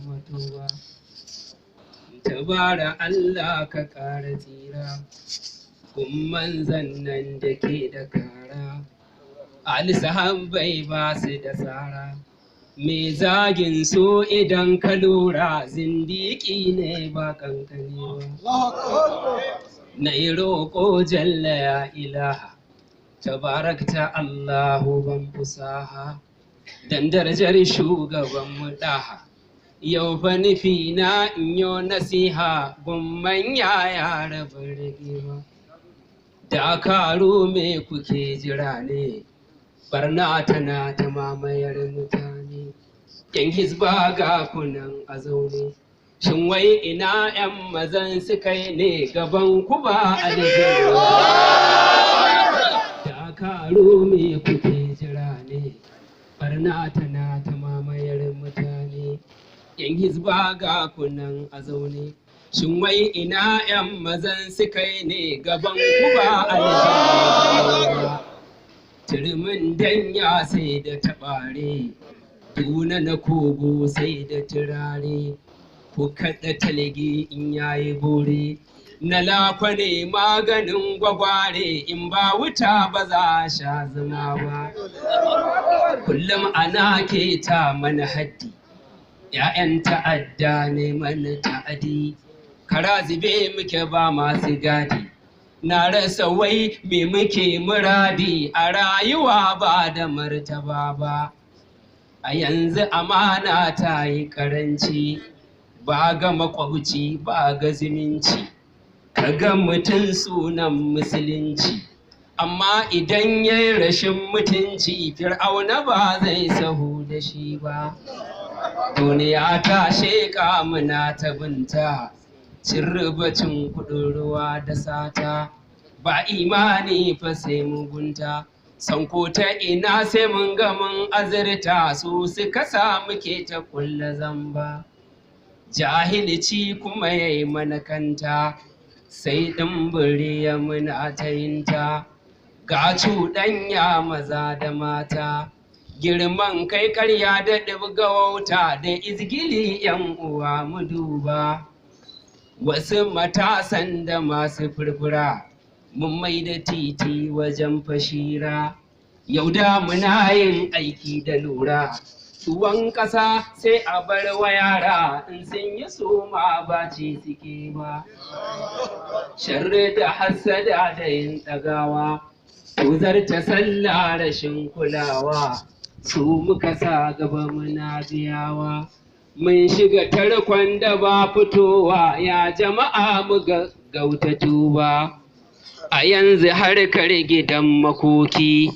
zama tuba. Tabara Allah ka ƙara tsira kun zannan da ke da kara, alisahabbai ba su da tsara, me zagin so idan ka lura zindiki ne ba kankani ba. Na yi roƙo jalla ya ilaha tabarakta Allahu ban fusaha, dan darajar shugaban mu ɗaha, yau fa nufi na in yo nasiha gun manya yara birgewa. Dakaru me kuke jira ne, barna tana ta mamayar mutane, yan hizba ga kunan a zaune, shin wai ina yan mazan suka yi ne gaban ku ba aljihu. Dakaru me kuke jira ne, barna tana ta mamayar mutane, yan hizba ga kunan a zaune, shin wai ina yan mazan suka yi ne gaban ku ba aljihu. Turmin danya sai da taɓare, tuna na kogo sai da turare, ku kaɗa talge in yayi bore, na lakwane maganin gwagware, in ba wuta ba za a sha zama ba. Kullum ana keta mana haddi, ‘ya'yan ta'adda ne mana ta'adi, kara zube muke ba masu gadi, na rasa wai me muke muradi a rayuwa ba da martaba ba. A yanzu amana ta yi karanci, ba ga makwabci ba ga zumunci, ka ga mutum sunan musulunci, amma idan ya yi rashin mutunci fir'auna ba zai sahu da shi ba. Duniya ta sheƙa muna ta binta, cin ribacin kuɗin ruwa da sata, ba imani fa sai mugunta, sanko ta ina sai mun ga mun azurta, su suka sa muke ta kulla zamba. Jahilci kuma ya yi mana kanta, sai ɗimbiri ya muna ta yinta, ga cuɗanya maza da mata, girman kai karya da ɗibga wauta da izgili yan uwa mu duba. Wasu matasan da masu furfura mun mai da titi wajen fashira, yau da muna yin aiki da lura, tuwon ƙasa sai a bar wa yara in sun yi suma ba ci suke ba. Sharri da hassada da yin ɗagawa, tuzarta sallah rashin kulawa, su muka sa gaba muna biyawa. Mun shiga tarkon da ba fitowa, ya jama'a mu gaggauta tuba. A yanzu harkar gidan makoki